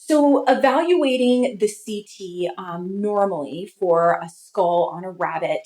So evaluating the CT normally for a skull on a rabbit,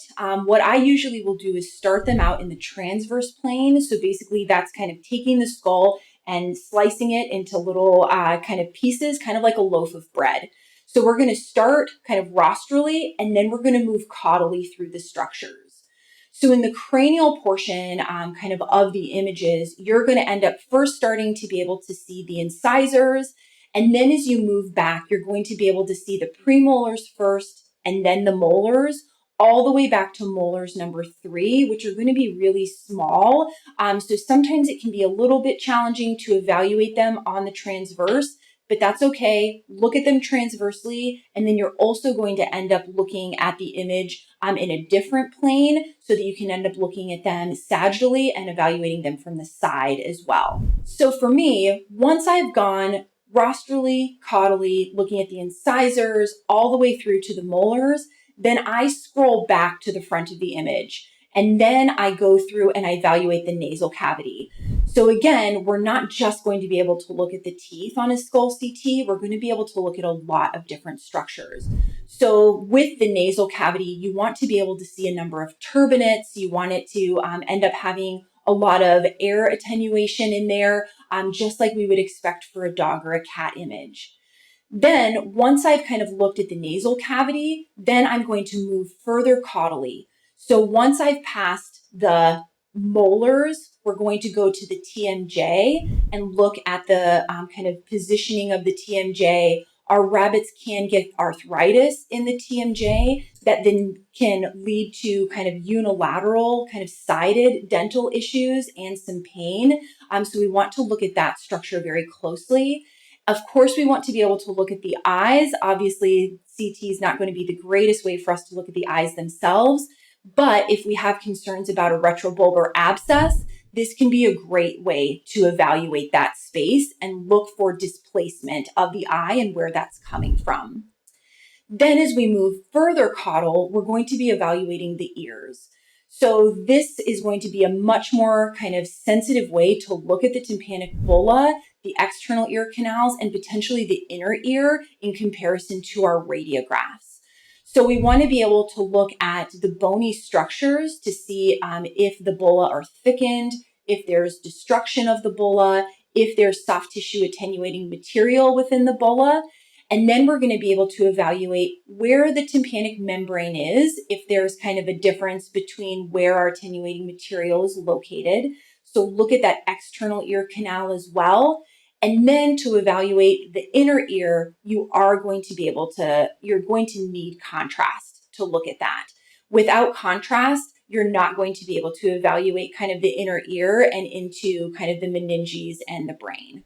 what I usually will do is start them out in the transverse plane. So basically that's kind of taking the skull and slicing it into little kind of pieces, kind of like a loaf of bread. So we're going to start kind of rostrally, and then we're going to move caudally through the structures. So in the cranial portion kind of the images, you're going to end up first starting to be able to see the incisors. And then as you move back, you're going to be able to see the premolars first and then the molars, all the way back to molars number 3, which are going to be really small. So sometimes it can be a little bit challenging to evaluate them on the transverse, but that's okay. Look at them transversely, and then you're also going to end up looking at the image in a different plane so that you can end up looking at them sagittally and evaluating them from the side as well. So for me, once I've gone rostrally, caudally, looking at the incisors, all the way through to the molars, then I scroll back to the front of the image. And then I go through and I evaluate the nasal cavity. So again, we're not just going to be able to look at the teeth on a skull CT, we're going to be able to look at a lot of different structures. So with the nasal cavity, you want to be able to see a number of turbinates. You want it to end up having a lot of air attenuation in there, just like we would expect for a dog or a cat image. Then once I've kind of looked at the nasal cavity, then I'm going to move further caudally. So once I've passed the molars, we're going to go to the TMJ and look at the kind of positioning of the TMJ. Our rabbits can get arthritis in the TMJ that then can lead to kind of unilateral, kind of sided dental issues and some pain. So we want to look at that structure very closely. Of course, we want to be able to look at the eyes. Obviously, CT is not going to be the greatest way for us to look at the eyes themselves. But if we have concerns about a retrobulbar abscess, this can be a great way to evaluate that space and look for displacement of the eye and where that's coming from. Then as we move further caudal, we're going to be evaluating the ears. So this is going to be a much more kind of sensitive way to look at the tympanic bulla, the external ear canals, and potentially the inner ear in comparison to our radiographs. So we want to be able to look at the bony structures to see if the bulla are thickened, if there's destruction of the bulla, if there's soft tissue attenuating material within the bulla. And then we're going to be able to evaluate where the tympanic membrane is, if there's kind of a difference between where our attenuating material is located. So look at that external ear canal as well. And then to evaluate the inner ear, you're going to need contrast to look at that. Without contrast, you're not going to be able to evaluate kind of the inner ear and into kind of the meninges and the brain.